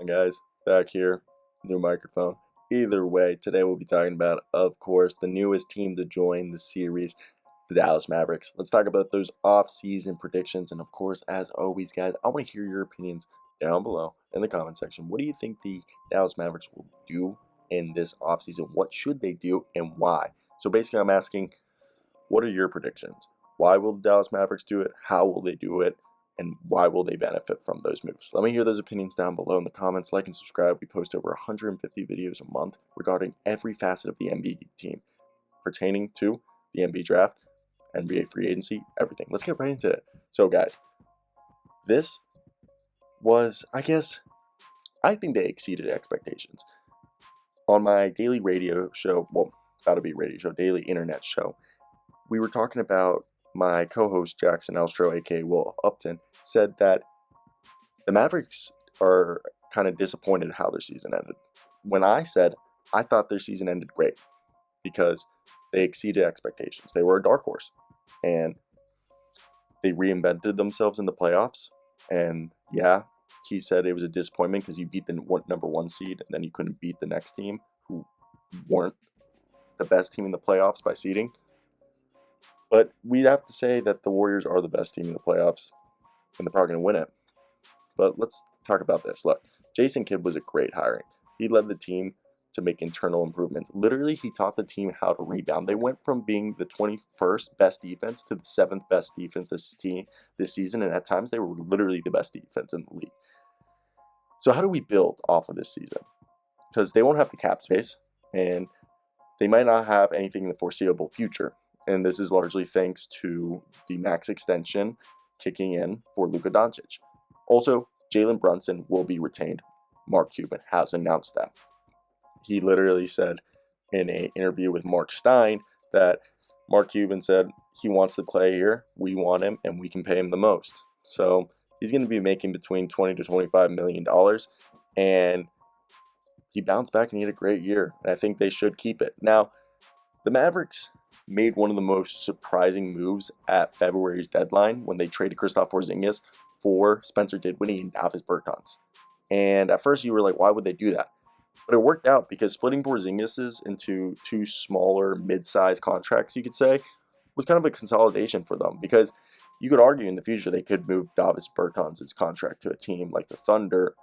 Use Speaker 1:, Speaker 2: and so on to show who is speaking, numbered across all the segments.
Speaker 1: Hi guys, back here, new microphone. Either way, today we'll be talking about, of course, the newest team to join the series, the Dallas Mavericks. Let's talk about those off-season predictions, and of course, as always, guys, I want to hear your opinions down below in the comment section. What do you think the Dallas Mavericks will do in this off-season? What should they do, and why? So basically, I'm asking, what are your predictions? Why will the Dallas Mavericks do it? How will they do it? And why will they benefit from those moves? Let me hear those opinions down below in the comments. Like and subscribe. We post over 150 videos a month regarding every facet of the NBA team pertaining to the NBA draft, NBA free agency, everything. Let's get right into it. So, guys, this was, I think they exceeded expectations. On my daily radio show, well, that'll be radio show, daily internet show, we were talking about my co-host Jackson Elstro, aka Will Upton, said that the Mavericks are kind of disappointed how their season ended. When I said I thought their season ended great because they exceeded expectations. They were a dark horse, and they reinvented themselves in the playoffs. And yeah, he said it was a disappointment because you beat the number one seed, and then you couldn't beat the next team who weren't the best team in the playoffs by seeding. But we'd have to say that the Warriors are the best team in the playoffs, and they're probably going to win it. But let's talk about this. Look, Jason Kidd was a great hiring. He led the team to make internal improvements. Literally, he taught the team how to rebound. They went from being the 21st best defense to the 7th best defense this season, and at times they were literally the best defense in the league. So how do we build off of this season? Because they won't have the cap space, and they might not have anything in the foreseeable future. And this is largely thanks to the max extension kicking in for Luka Doncic. Also, Jalen Brunson will be retained. Mark Cuban has announced that. He literally said in an interview with Mark Stein that Mark Cuban said he wants to play here, we want him, and we can pay him the most. So he's going to be making between $20 to $25 million, and he bounced back and he had a great year, and I think they should keep it. Now, the Mavericks made one of the most surprising moves at February's deadline when they traded Kristaps Porzingis for Spencer Dinwiddie and Davis Bertans. And at first you were like, why would they do that? But it worked out because splitting Porzingis into two smaller mid-sized contracts, you could say, was kind of a consolidation for them, because you could argue in the future they could move Davis Bertans' contract to a team like the Thunder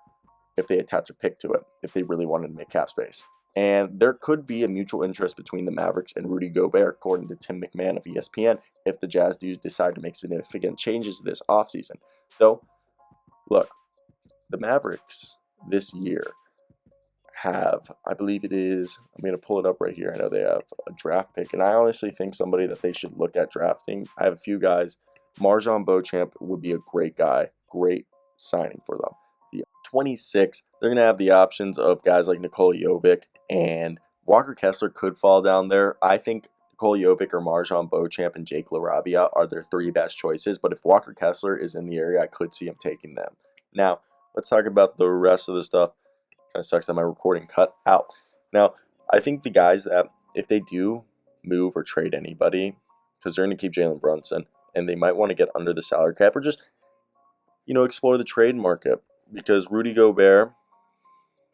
Speaker 1: if they attach a pick to it, if they really wanted to make cap space. And there could be a mutual interest between the Mavericks and Rudy Gobert, according to Tim McMahon of ESPN, if the Jazz do decide to make significant changes this offseason. Though, look, the Mavericks this year have, I believe it is, I'm going to pull it up right here. I know they have a draft pick, and I honestly think somebody that they should look at drafting. I have a few guys. Marjon Beauchamp would be a great guy, great signing for them. The 26, they're going to have the options of guys like Nikola Jovic, and Walker Kessler could fall down there. I think Nikola Jovic or Marjon Beauchamp and Jake LaRabia are their three best choices, but if Walker Kessler is in the area, I could see him taking them. Now, let's talk about the rest of the stuff. Kind of sucks that my recording cut out. Now, I think the guys that, if they do move or trade anybody, because they're going to keep Jalen Brunson, and they might want to get under the salary cap, or just, explore the trade market, because Rudy Gobert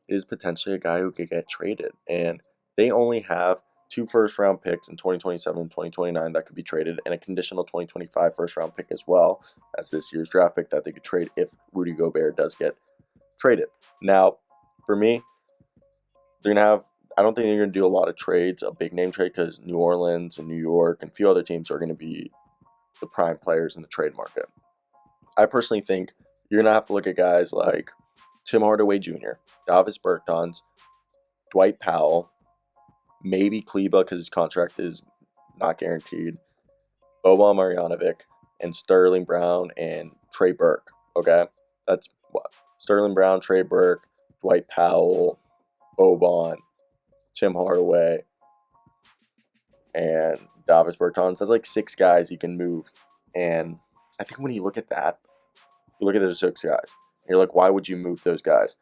Speaker 1: is potentially a guy who could get traded, and they only have 2 first-round picks in 2027 and 2029 that could be traded, and a conditional 2025 first-round pick as well as this year's draft pick that they could trade if Rudy Gobert does get traded. Now, for me, I don't think they're going to do a lot of trades, a big-name trade, because New Orleans and New York and a few other teams are going to be the prime players in the trade market. I personally think you're going to have to look at guys like Tim Hardaway Jr., Davis Bertans, Dwight Powell, maybe Kleba because his contract is not guaranteed, Boban Marjanovic, and Sterling Brown and Trey Burke. Okay? That's what? Sterling Brown, Trey Burke, Dwight Powell, Boban, Tim Hardaway, and Davis Bertans. That's like 6 guys you can move. And I think when you look at that, you look at those 6 guys, and you're like, why would you move those guys?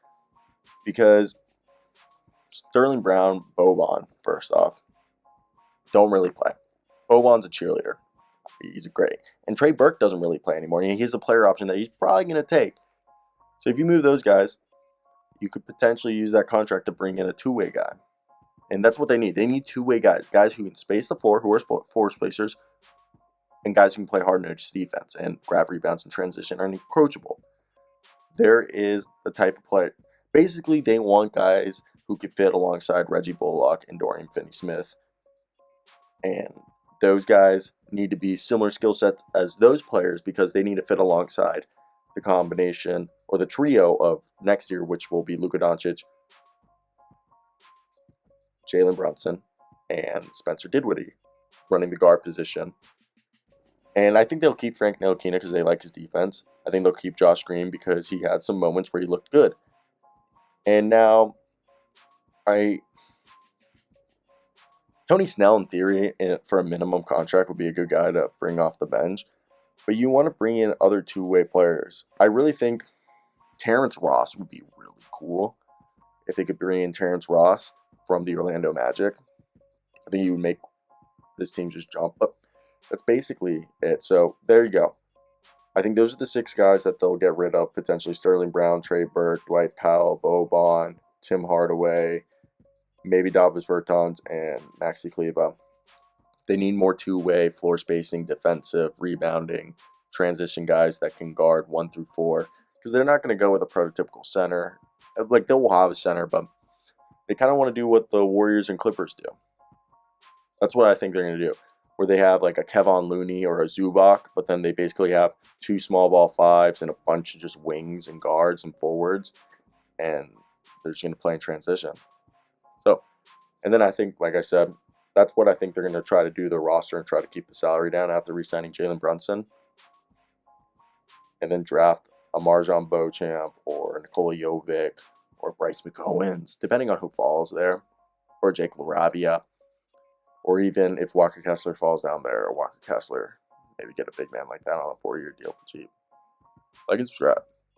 Speaker 1: Because Sterling Brown, Boban, first off, don't really play. Boban's a cheerleader. He's great. And Trey Burke doesn't really play anymore. He's a player option that he's probably going to take. So if you move those guys, you could potentially use that contract to bring in a two-way guy. And that's what they need. They need two-way guys who can space the floor, who are floor spacers, and guys who can play hard-nosed defense and grab rebounds and transition and approachable. There is the type of player. Basically, they want guys who can fit alongside Reggie Bullock and Dorian Finney-Smith. And those guys need to be similar skill sets as those players because they need to fit alongside the combination or the trio of next year, which will be Luka Doncic, Jalen Brunson, and Spencer Dinwiddie running the guard position. And I think they'll keep Frank Ntilikina because they like his defense. I think they'll keep Josh Green because he had some moments where he looked good. And now, Tony Snell, in theory, for a minimum contract, would be a good guy to bring off the bench. But you want to bring in other two-way players. I really think Terrence Ross would be really cool if they could bring in Terrence Ross from the Orlando Magic. I think he would make this team just jump. But that's basically it. So there you go. I think those are the 6 guys that they'll get rid of, potentially Sterling Brown, Trey Burke, Dwight Powell, Boban, Tim Hardaway, maybe Davis Bertans, and Maxi Kleber. They need more two-way, floor spacing, defensive, rebounding, transition guys that can guard 1 through 4. Because they're not going to go with a prototypical center. Like, they'll have a center, but they kind of want to do what the Warriors and Clippers do. That's what I think they're going to do. Where they have like a Kevon Looney or a Zubac, but then they basically have 2 small ball 5s and a bunch of just wings and guards and forwards. And they're just going to play in transition. So, and then I think, like I said, that's what I think they're going to try to do their roster and try to keep the salary down after re-signing Jalen Brunson. And then draft a Marjon Beauchamp or Nikola Jovic or Bryce McGowens, depending on who falls there, or Jake LaRavia, or even if Walker Kessler falls down there, or Walker Kessler, maybe get a big man like that on a 4-year deal for cheap. Like and subscribe.